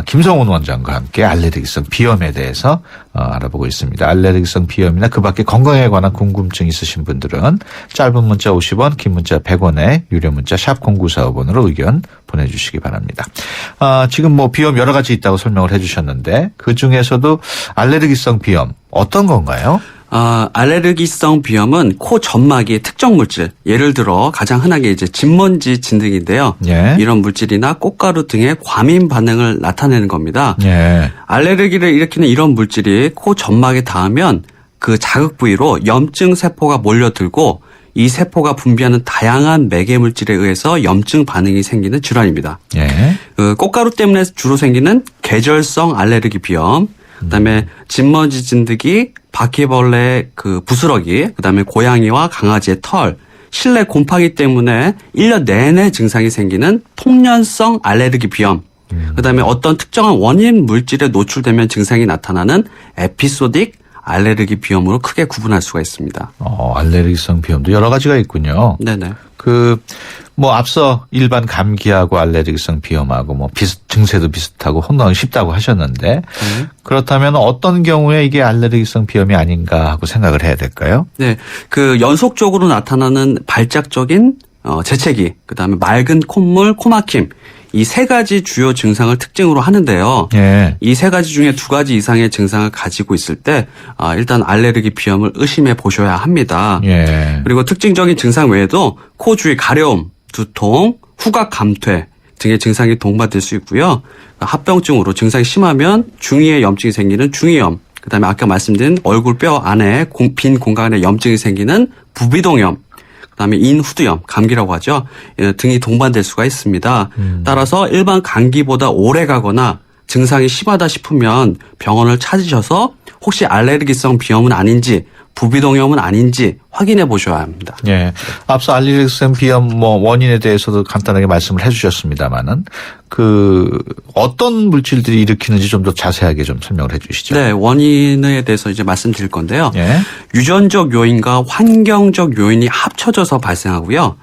[SPEAKER 1] 김성훈 원장과 함께 알레르기성 비염에 대해서 알아보고 있습니다. 알레르기성 비염이나 그 밖에 건강에 관한 궁금증 있으신 분들은 짧은 문자 50원, 긴 문자 100원에 유료 문자 샵 0945번으로 의견 보내주시기 바랍니다. 지금 비염 여러 가지 있다고 설명을 해주셨는데 그중에서도 알레르기성 비염 어떤 건가요?
[SPEAKER 17] 알레르기성 비염은 코 점막의 특정 물질, 예를 들어 가장 흔하게 진먼지 진드기인데요.
[SPEAKER 1] 예.
[SPEAKER 17] 이런 물질이나 꽃가루 등의 과민 반응을 나타내는 겁니다.
[SPEAKER 1] 예.
[SPEAKER 17] 알레르기를 일으키는 이런 물질이 코 점막에 닿으면 그 자극 부위로 염증 세포가 몰려들고 이 세포가 분비하는 다양한 매개 물질에 의해서 염증 반응이 생기는 질환입니다.
[SPEAKER 1] 예.
[SPEAKER 17] 꽃가루 때문에 주로 생기는 계절성 알레르기 비염, 그다음에 진먼지 진드기, 바퀴벌레 부스러기, 그다음에 고양이와 강아지의 털, 실내 곰팡이 때문에 1년 내내 증상이 생기는 통년성 알레르기 비염, 그다음에 어떤 특정한 원인 물질에 노출되면 증상이 나타나는 에피소딕 알레르기 비염으로 크게 구분할 수가 있습니다.
[SPEAKER 1] 알레르기성 비염도 여러 가지가 있군요.
[SPEAKER 17] 네네.
[SPEAKER 1] 앞서 일반 감기하고 알레르기성 비염하고 증세도 비슷하고 혼동하기 쉽다고 하셨는데 그렇다면 어떤 경우에 이게 알레르기성 비염이 아닌가 하고 생각을 해야 될까요?
[SPEAKER 17] 네. 연속적으로 나타나는 발작적인 재채기, 그다음에 맑은 콧물, 코막힘, 이 세 가지 주요 증상을 특징으로 하는데요.
[SPEAKER 1] 예.
[SPEAKER 17] 이 세 가지 중에 두 가지 이상의 증상을 가지고 있을 때 일단 알레르기 비염을 의심해 보셔야 합니다.
[SPEAKER 1] 예.
[SPEAKER 17] 그리고 특징적인 증상 외에도 코 주위 가려움, 두통, 후각 감퇴 등의 증상이 동반될 수 있고요. 합병증으로 증상이 심하면 중이에 염증이 생기는 중이염, 그다음에 아까 말씀드린 얼굴뼈 안에 빈 공간에 염증이 생기는 부비동염, 그다음에 인후두염, 감기라고 하죠. 등이 동반될 수가 있습니다. 따라서 일반 감기보다 오래 가거나 증상이 심하다 싶으면 병원을 찾으셔서 혹시 알레르기성 비염은 아닌지 부비동염은 아닌지 확인해 보셔야 합니다.
[SPEAKER 1] 예. 앞서 알레르기성 비염 원인에 대해서도 간단하게 말씀을 해 주셨습니다만은 어떤 물질들이 일으키는지 좀 더 자세하게 좀 설명을 해 주시죠.
[SPEAKER 17] 네, 원인에 대해서 말씀드릴 건데요.
[SPEAKER 1] 예.
[SPEAKER 17] 유전적 요인과 환경적 요인이 합쳐져서 발생하고요.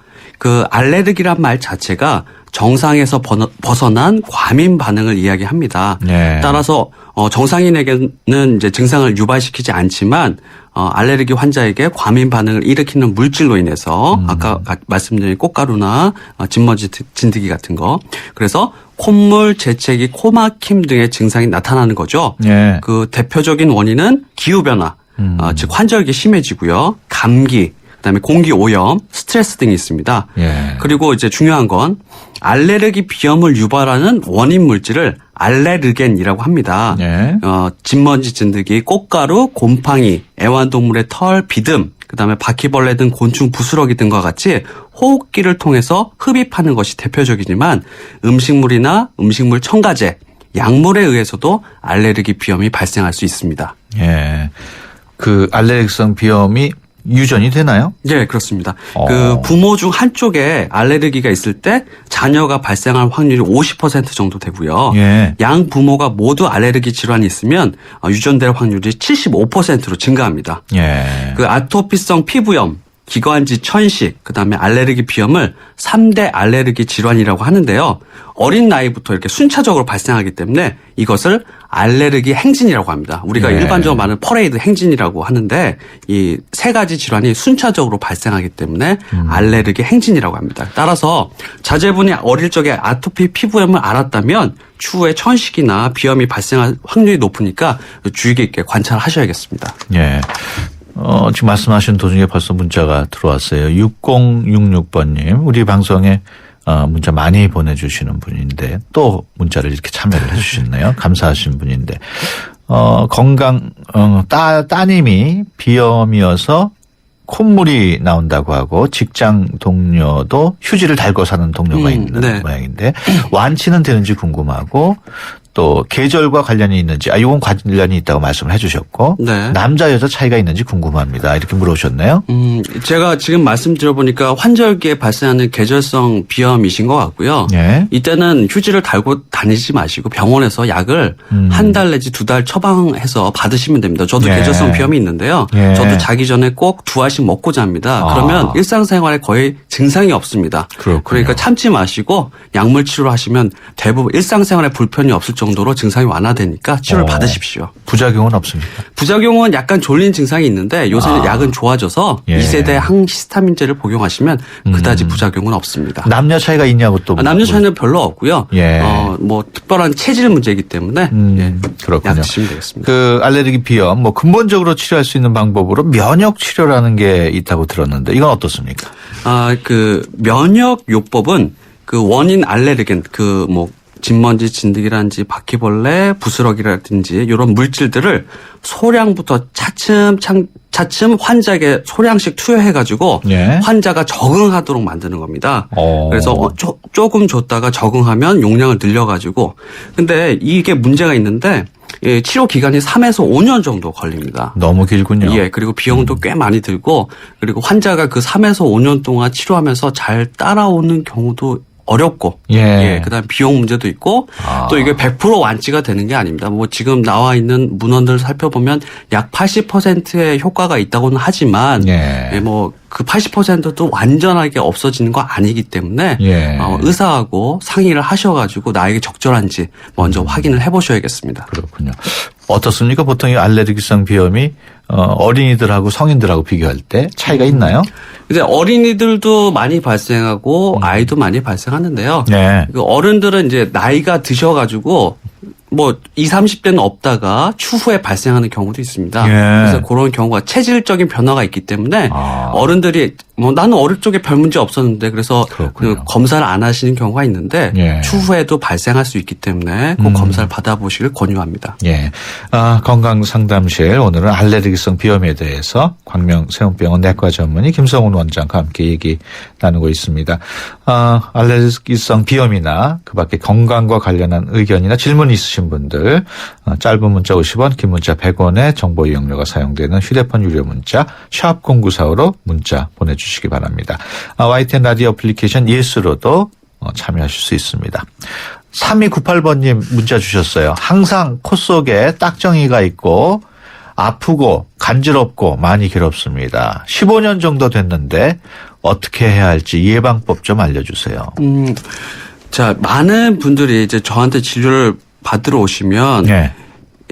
[SPEAKER 17] 알레르기란 말 자체가 정상에서 벗어난 과민 반응을 이야기합니다.
[SPEAKER 1] 예.
[SPEAKER 17] 따라서 정상인에게는 증상을 유발시키지 않지만 알레르기 환자에게 과민 반응을 일으키는 물질로 인해서 아까 말씀드린 꽃가루나 진먼지 진드기 같은 거. 그래서 콧물, 재채기, 코막힘 등의 증상이 나타나는 거죠.
[SPEAKER 1] 예.
[SPEAKER 17] 그 대표적인 원인은 기후변화, 즉 환절기 심해지고요. 감기, 그다음에 공기 오염, 스트레스 등이 있습니다.
[SPEAKER 1] 예.
[SPEAKER 17] 그리고 이제 중요한 건 알레르기 비염을 유발하는 원인 물질을 알레르겐이라고 합니다.
[SPEAKER 1] 예.
[SPEAKER 17] 진먼지 진드기, 꽃가루, 곰팡이, 애완동물의 털, 비듬, 그다음에 바퀴벌레 등 곤충 부스러기 등과 같이 호흡기를 통해서 흡입하는 것이 대표적이지만 음식물이나 음식물 첨가제, 약물에 의해서도 알레르기 비염이 발생할 수 있습니다.
[SPEAKER 1] 예. 그 알레르기성 비염이 유전이 되나요?
[SPEAKER 17] 네, 그렇습니다. 그 부모 중 한쪽에 알레르기가 있을 때 자녀가 발생할 확률이 50% 정도 되고요.
[SPEAKER 1] 예.
[SPEAKER 17] 양 부모가 모두 알레르기 질환이 있으면 유전될 확률이 75%로 증가합니다.
[SPEAKER 1] 예.
[SPEAKER 17] 그 아토피성 피부염, 기관지 천식, 그다음에 알레르기 비염을 3대 알레르기 질환이라고 하는데요. 어린 나이부터 이렇게 순차적으로 발생하기 때문에 이것을 알레르기 행진이라고 합니다. 우리가
[SPEAKER 1] 네.
[SPEAKER 17] 일반적으로 말하는 퍼레이드 행진이라고 하는데 이 세 가지 질환이 순차적으로 발생하기 때문에 알레르기 행진이라고 합니다. 따라서 자제분이 어릴 적에 아토피 피부염을 알았다면 추후에 천식이나 비염이 발생할 확률이 높으니까 주의 깊게 관찰하셔야겠습니다.
[SPEAKER 1] 예. 지금 말씀하신 도중에 벌써 문자가 들어왔어요. 6066번님, 우리 방송에 문자 많이 보내주시는 분인데 또 문자를 이렇게 참여를 해주셨네요. 감사하신 분인데 따님이 비염이어서 콧물이 나온다고 하고 직장 동료도 휴지를 달고 사는 동료가 있는
[SPEAKER 17] 네.
[SPEAKER 1] 모양인데 완치는 되는지 궁금하고 또 계절과 관련이 있는지 이건 관련이 있다고 말씀을 해주셨고
[SPEAKER 17] 네.
[SPEAKER 1] 남자 여자 차이가 있는지 궁금합니다. 이렇게 물어보셨네요.
[SPEAKER 17] 제가 지금 말씀 들어보니까 환절기에 발생하는 계절성 비염이신 것 같고요.
[SPEAKER 1] 예.
[SPEAKER 17] 이때는 휴지를 달고 다니지 마시고 병원에서 약을 한 달 내지 2달 처방해서 받으시면 됩니다. 저도
[SPEAKER 1] 예.
[SPEAKER 17] 계절성 비염이 있는데요.
[SPEAKER 1] 예.
[SPEAKER 17] 저도 자기 전에 꼭 2알씩 먹고 잡니다. 그러면 일상생활에 거의 증상이 없습니다.
[SPEAKER 1] 그렇군요.
[SPEAKER 17] 그러니까 참지 마시고 약물 치료를 하시면 대부분 일상생활에 불편이 없을 정도로 증상이 완화되니까 치료를 받으십시오.
[SPEAKER 1] 부작용은 없습니까?
[SPEAKER 17] 부작용은 약간 졸린 증상이 있는데 요새는 약은 좋아져서
[SPEAKER 1] 예.
[SPEAKER 17] 2세대 항히스타민제를 복용하시면 그다지 부작용은 없습니다.
[SPEAKER 1] 남녀 차이가 있냐고 또.
[SPEAKER 17] 남녀 차이는 별로 없고요.
[SPEAKER 1] 예.
[SPEAKER 17] 뭐 특별한 체질 문제이기 때문에 예.
[SPEAKER 1] 그렇군요.
[SPEAKER 17] 약 드시면 되겠습니다.
[SPEAKER 1] 그 알레르기 비염 근본적으로 치료할 수 있는 방법으로 면역 치료라는 게 있다고 들었는데 이건 어떻습니까?
[SPEAKER 17] 그 면역 요법은 그 원인 알레르겐 진먼지, 진드기라든지 바퀴벌레, 부스러기라든지 이런 물질들을 소량부터 차츰 환자에게 소량씩 투여해가지고
[SPEAKER 1] 예.
[SPEAKER 17] 환자가 적응하도록 만드는 겁니다.
[SPEAKER 1] 오.
[SPEAKER 17] 그래서 조금 줬다가 적응하면 용량을 늘려가지고 근데 이게 문제가 있는데 치료 기간이 3에서 5년 정도 걸립니다.
[SPEAKER 1] 너무 길군요.
[SPEAKER 17] 예, 그리고 비용도 꽤 많이 들고 그리고 환자가 그 3에서 5년 동안 치료하면서 잘 따라오는 경우도 어렵고,
[SPEAKER 1] 예.
[SPEAKER 17] 그다음 비용 문제도 있고, 또 이게 100% 완치가 되는 게 아닙니다. 뭐 지금 나와 있는 문헌들을 살펴보면 약 80%의 효과가 있다고는 하지만, 뭐 그 80%도 완전하게 없어지는 거 아니기 때문에 의사하고 상의를 하셔가지고 나에게 적절한지 먼저 확인을 해보셔야겠습니다.
[SPEAKER 1] 그렇군요. 어떻습니까? 보통 이 알레르기성 비염이 어린이들하고 성인들하고 비교할 때 차이가 있나요?
[SPEAKER 17] 이제 어린이들도 많이 발생하고 아이도 많이 발생하는데요.
[SPEAKER 1] 네.
[SPEAKER 17] 그 어른들은 이제 나이가 드셔가지고 뭐 20, 30대는 없다가 추후에 발생하는 경우도 있습니다. 그래서 그런 경우가 체질적인 변화가 있기 때문에 어른들이 뭐 나는 어릴 적에 별 문제 없었는데 그래서 그 검사를 안 하시는 경우가 있는데 추후에도 발생할 수 있기 때문에 꼭 검사를 받아보시길 권유합니다.
[SPEAKER 1] 예. 건강상담실 오늘은 알레르기성 비염에 대해서 광명세운병원 내과 전문의 김성훈 원장과 함께 얘기 나누고 있습니다. 알레르기성 비염이나 그밖에 건강과 관련한 의견이나 질문이 있으신 분들 짧은 문자 50원, 긴 문자 100원의 정보 이용료가 사용되는 휴대폰 유료 문자 샵 0945로 문자 보내주시기 바랍니다. YTN 라디오 애플리케이션 예스로도 참여하실 수 있습니다. 3298번님 문자 주셨어요. 항상 코 속에 딱정이가 있고 아프고 간지럽고 많이 괴롭습니다. 15년 정도 됐는데 어떻게 해야 할지 예방법 좀 알려주세요.
[SPEAKER 17] 자, 많은 분들이 이제 저한테 진료를 받으러 오시면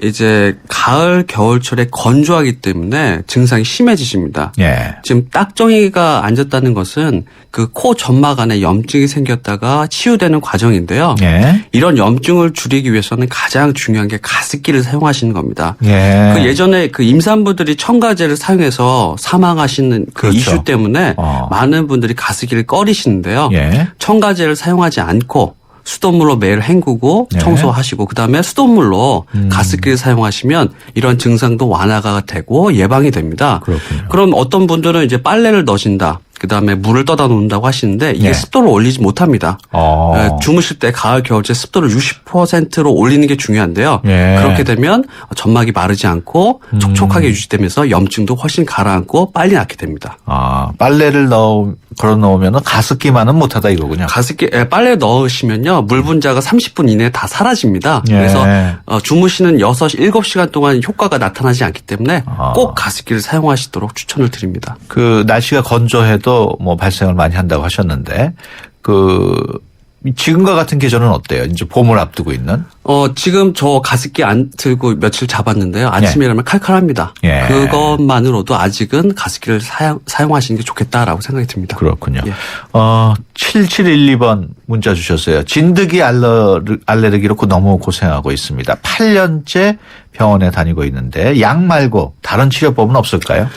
[SPEAKER 17] 이제 가을 겨울철에 건조하기 때문에 증상이 심해지십니다.
[SPEAKER 1] 예.
[SPEAKER 17] 지금 딱정이가 앉았다는 것은 그 코 점막 안에 염증이 생겼다가 치유되는 과정인데요.
[SPEAKER 1] 예.
[SPEAKER 17] 이런 염증을 줄이기 위해서는 가장 중요한 게 가습기를 사용하시는 겁니다.
[SPEAKER 1] 예.
[SPEAKER 17] 그 예전에 그 임산부들이 첨가제를 사용해서 사망하시는 그
[SPEAKER 1] 그렇죠.
[SPEAKER 17] 이슈 때문에 많은 분들이 가습기를 꺼리시는데요.
[SPEAKER 1] 예.
[SPEAKER 17] 첨가제를 사용하지 않고 수돗물로 매일 헹구고
[SPEAKER 1] 네.
[SPEAKER 17] 청소하시고 그다음에 수돗물로 가습기를 사용하시면 이런 증상도 완화가 되고 예방이 됩니다.
[SPEAKER 1] 그렇군요.
[SPEAKER 17] 그럼 어떤 분들은 이제 빨래를 넣으신다. 그다음에 물을 떠다 놓는다고 하시는데 이게
[SPEAKER 1] 네.
[SPEAKER 17] 습도를 올리지 못합니다. 주무실 때 가을 겨울철 습도를 60%로 올리는 게 중요한데요.
[SPEAKER 1] 예.
[SPEAKER 17] 그렇게 되면 점막이 마르지 않고 촉촉하게 유지되면서 염증도 훨씬 가라앉고 빨리 낫게 됩니다.
[SPEAKER 1] 아, 빨래를 걸어 놓으면 가습기만은 못하다 이거군요.
[SPEAKER 17] 가습기 빨래 넣으시면요 물 분자가 30분 이내에 다 사라집니다.
[SPEAKER 1] 예.
[SPEAKER 17] 그래서 주무시는 6, 7시간 동안 효과가 나타나지 않기 때문에 꼭 가습기를 사용하시도록 추천을 드립니다.
[SPEAKER 1] 그 날씨가 건조해도 뭐 발생을 많이 한다고 하셨는데 지금과 같은 계절은 어때요? 이제 봄을 앞두고 있는?
[SPEAKER 17] 지금 저 가습기 안 틀고 며칠 잡았는데요. 아침에 일어나면 칼칼합니다.
[SPEAKER 1] 예.
[SPEAKER 17] 그것만으로도 아직은 가습기를 사용하시는 게 좋겠다라고 생각이 듭니다.
[SPEAKER 1] 그렇군요.
[SPEAKER 17] 예.
[SPEAKER 1] 7712번 문자 주셨어요. 진드기 알레르기로 너무 고생하고 있습니다. 8년째 병원에 다니고 있는데 약 말고 다른 치료법은 없을까요?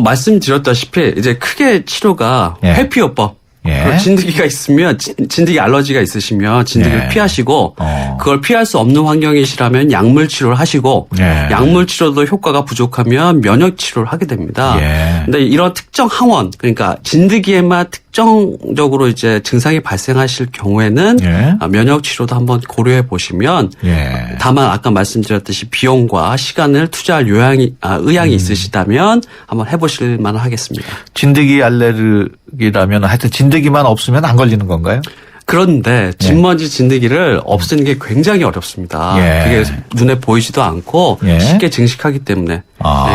[SPEAKER 17] 말씀드렸다시피 이제 크게 치료가
[SPEAKER 1] 예.
[SPEAKER 17] 회피요법.
[SPEAKER 1] 예.
[SPEAKER 17] 진드기가 있으면 진드기 알러지가 있으시면 진드기를
[SPEAKER 1] 예.
[SPEAKER 17] 피하시고 그걸 피할 수 없는 환경이시라면 약물 치료를 하시고
[SPEAKER 1] 예.
[SPEAKER 17] 약물 치료도 효과가 부족하면 면역 치료를 하게 됩니다.
[SPEAKER 1] 예.
[SPEAKER 17] 근데 이런 특정 항원 그러니까 진드기에만 특정적으로 이제 증상이 발생하실 경우에는
[SPEAKER 1] 예.
[SPEAKER 17] 면역 치료도 한번 고려해 보시면
[SPEAKER 1] 예.
[SPEAKER 17] 다만 아까 말씀드렸듯이 비용과 시간을 투자할 의향이 있으시다면 한번 해보실 만하겠습니다.
[SPEAKER 1] 진드기 알레르기라면 하여튼 진드기만 없으면 안 걸리는 건가요?
[SPEAKER 17] 그런데 진먼지 진드기를 없애는 게 굉장히 어렵습니다.
[SPEAKER 1] 예.
[SPEAKER 17] 그게 눈에 보이지도 않고
[SPEAKER 1] 예.
[SPEAKER 17] 쉽게 증식하기 때문에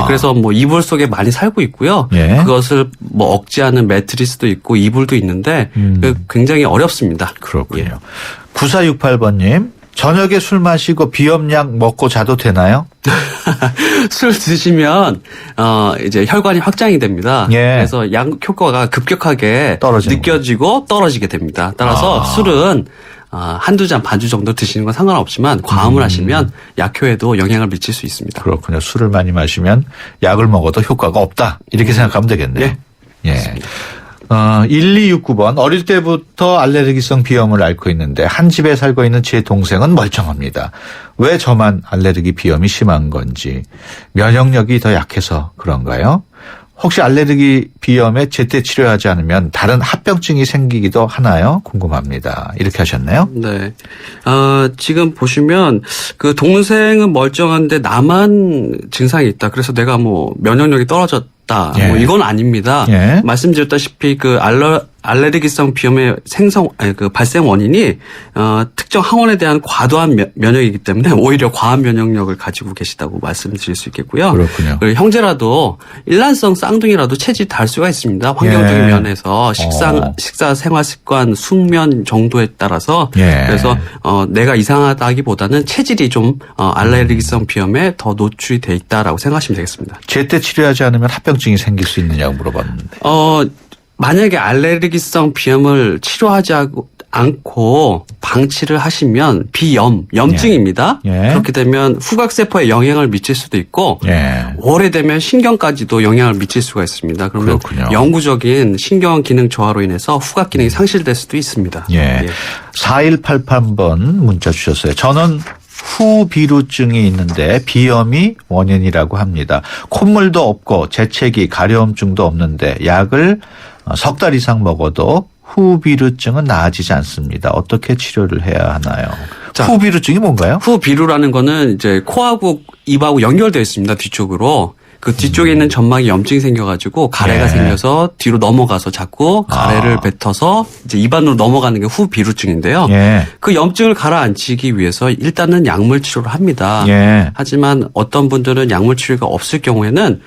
[SPEAKER 17] 그래서 뭐 이불 속에 많이 살고 있고요.
[SPEAKER 1] 예.
[SPEAKER 17] 그것을 뭐 억제하는 매트리스도 있고 이불도 있는데 굉장히 어렵습니다.
[SPEAKER 1] 그렇군요. 9468번님 저녁에 술 마시고 비염약 먹고 자도 되나요?
[SPEAKER 17] 술 드시면 이제 혈관이 확장이 됩니다.
[SPEAKER 1] 예.
[SPEAKER 17] 그래서 약 효과가 급격하게 느껴지고 떨어지게 됩니다. 따라서 술은 한두 잔 반주 정도 드시는 건 상관없지만 과음을 하시면 약효에도 영향을 미칠 수 있습니다.
[SPEAKER 1] 그렇군요. 술을 많이 마시면 약을 먹어도 효과가 없다. 이렇게 생각하면 되겠네요. 예. 1269번 어릴 때부터 알레르기성 비염을 앓고 있는데 한 집에 살고 있는 제 동생은 멀쩡합니다. 왜 저만 알레르기 비염이 심한 건지 면역력이 더 약해서 그런가요? 혹시 알레르기 비염에 제때 치료하지 않으면 다른 합병증이 생기기도 하나요? 궁금합니다. 이렇게 하셨나요?
[SPEAKER 17] 네. 지금 보시면 그 동생은 멀쩡한데 나만 증상이 있다. 그래서 내가 뭐 면역력이 떨어졌다.
[SPEAKER 1] 예.
[SPEAKER 17] 뭐 이건 아닙니다.
[SPEAKER 1] 예.
[SPEAKER 17] 말씀드렸다시피 그 알레르기성 비염의 그 발생 원인이 특정 항원에 대한 과도한 면역이기 때문에 오히려 과한 면역력을 가지고 계시다고 말씀드릴 수 있겠고요.
[SPEAKER 1] 그렇군요.
[SPEAKER 17] 그리고 형제라도 일란성 쌍둥이라도 체질이 다를 수가 있습니다. 환경적인
[SPEAKER 1] 예.
[SPEAKER 17] 면에서 식사 생활 습관, 숙면 정도에 따라서
[SPEAKER 1] 예.
[SPEAKER 17] 그래서 내가 이상하다기보다는 체질이 좀 알레르기성 비염에 더 노출이 돼 있다라고 생각하시면 되겠습니다.
[SPEAKER 1] 제때 치료하지 않으면 합병증이 생길 수 있느냐고 물어봤는데.
[SPEAKER 17] 만약에 알레르기성 비염을 치료하지 않고 방치를 하시면 염증입니다.
[SPEAKER 1] 예.
[SPEAKER 17] 그렇게 되면 후각세포에 영향을 미칠 수도 있고 오래되면 신경까지도 영향을 미칠 수가 있습니다. 그러면
[SPEAKER 1] 그렇군요.
[SPEAKER 17] 영구적인 신경 기능 저하로 인해서 후각 기능이 상실될 수도 있습니다.
[SPEAKER 1] 예. 4188번 문자 주셨어요. 저는 후비루증이 있는데 비염이 원인이라고 합니다. 콧물도 없고 재채기, 가려움증도 없는데 약을 석 달 이상 먹어도 후비루증은 나아지지 않습니다. 어떻게 치료를 해야 하나요? 후비루증이 뭔가요?
[SPEAKER 17] 후비루라는 거는 이제 코하고 입하고 연결되어 있습니다. 뒤쪽으로. 그 뒤쪽에 있는 점막이 염증이 생겨가지고 가래가 생겨서 뒤로 넘어가서 자꾸 가래를 뱉어서 이제 입 안으로 넘어가는 게 후비루증인데요. 그 염증을 가라앉히기 위해서 일단은 약물 치료를 합니다. 하지만 어떤 분들은 약물 치료가 없을 경우에는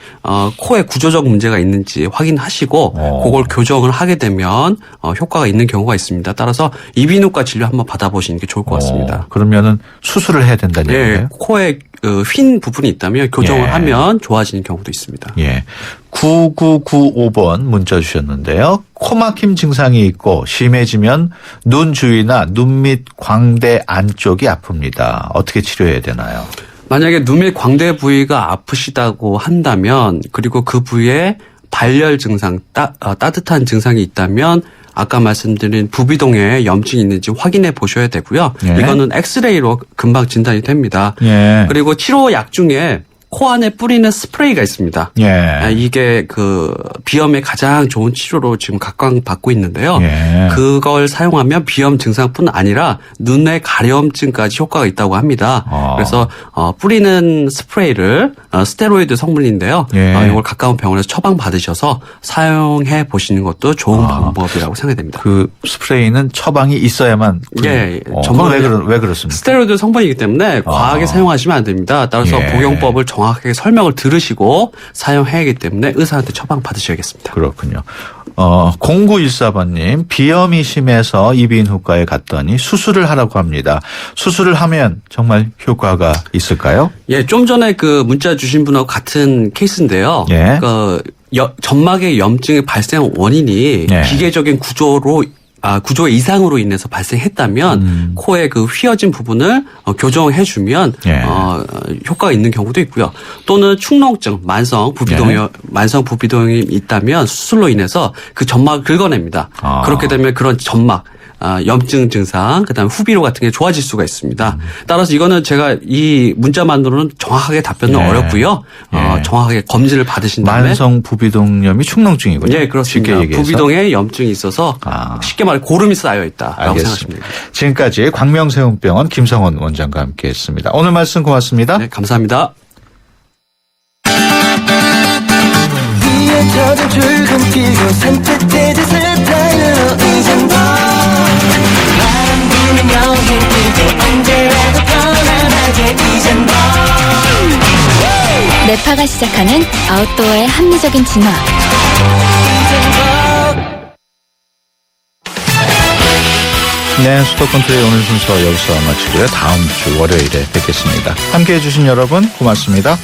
[SPEAKER 17] 코에 구조적 문제가 있는지 확인하시고 그걸 교정을 하게 되면 효과가 있는 경우가 있습니다. 따라서 이비인후과 진료 한번 받아보시는 게 좋을 것 같습니다.
[SPEAKER 1] 그러면은 수술을 해야 된다는 얘기예요?
[SPEAKER 17] 코에 휜 부분이 있다면 교정을
[SPEAKER 1] 예.
[SPEAKER 17] 하면 좋아지는 경우도 있습니다.
[SPEAKER 1] 예. 9995번 문자 주셨는데요. 코막힘 증상이 있고 심해지면 눈 주위나 눈 밑 광대 안쪽이 아픕니다. 어떻게 치료해야 되나요?
[SPEAKER 17] 만약에 눈 및 광대 부위가 아프시다고 한다면 그리고 그 부위에 발열 증상, 따뜻한 증상이 있다면 아까 말씀드린 부비동에 염증이 있는지 확인해 보셔야 되고요.
[SPEAKER 1] 예.
[SPEAKER 17] 이거는 엑스레이로 금방 진단이 됩니다.
[SPEAKER 1] 예.
[SPEAKER 17] 그리고 치료약 중에 코 안에 뿌리는 스프레이가 있습니다.
[SPEAKER 1] 예.
[SPEAKER 17] 이게 그 비염에 가장 좋은 치료로 지금 각광받고 있는데요.
[SPEAKER 1] 예.
[SPEAKER 17] 그걸 사용하면 비염 증상뿐 아니라 눈의 가려움증까지 효과가 있다고 합니다. 그래서 뿌리는 스프레이를 스테로이드 성분인데요.
[SPEAKER 1] 예.
[SPEAKER 17] 이걸 가까운 병원에서 처방 받으셔서 사용해 보시는 것도 좋은 방법이라고 생각됩니다.
[SPEAKER 1] 그 스프레이는 처방이 있어야만.
[SPEAKER 17] 예.
[SPEAKER 1] 정말 왜 그렇습니까?
[SPEAKER 17] 스테로이드 성분이기 때문에 과하게 사용하시면 안 됩니다. 따라서
[SPEAKER 1] 예.
[SPEAKER 17] 복용법을 정확하게 설명을 들으시고 사용해야 하기 때문에 의사한테 처방 받으셔야겠습니다.
[SPEAKER 1] 그렇군요. 0914번님, 비염이 심해서 이비인후과에 갔더니 수술을 하라고 합니다. 수술을 하면 정말 효과가 있을까요?
[SPEAKER 17] 예, 좀 전에 그 문자 주신 분하고 같은 케이스인데요.
[SPEAKER 1] 예.
[SPEAKER 17] 그 점막의 염증의 발생 원인이
[SPEAKER 1] 예.
[SPEAKER 17] 기계적인 구조 이상으로 인해서 발생했다면 코에 그 휘어진 부분을 교정해 주면
[SPEAKER 1] 예.
[SPEAKER 17] 효과가 있는 경우도 있고요. 또는 축농증, 만성 부비동이 있다면 수술로 인해서 그 점막을 긁어냅니다. 그렇게 되면 그런 점막 염증 증상, 그다음에 후비로 같은 게 좋아질 수가 있습니다. 따라서 이거는 제가 이 문자만으로는 정확하게 답변은
[SPEAKER 1] 예.
[SPEAKER 17] 어렵고요.
[SPEAKER 1] 예.
[SPEAKER 17] 정확하게 검진을 받으신 다음에
[SPEAKER 1] 만성 부비동염이 축농증이군요.
[SPEAKER 17] 예, 그렇습니다.
[SPEAKER 1] 쉽게 얘기해서.
[SPEAKER 17] 부비동에 염증이 있어서 쉽게 말해 고름이 쌓여 있다라고
[SPEAKER 1] 알겠습니다.
[SPEAKER 17] 생각하시면 됩니다.
[SPEAKER 1] 지금까지 광명세운병원 김성원 원장과 함께했습니다. 오늘 말씀 고맙습니다.
[SPEAKER 17] 네, 감사합니다.
[SPEAKER 18] 뇌파가 시작하는 아웃도어의 합리적인 진화.
[SPEAKER 1] 네, 수도권 투데이 오늘 순서 여기서 마치고요. 다음 주 월요일에 뵙겠습니다. 함께해 주신 여러분 고맙습니다.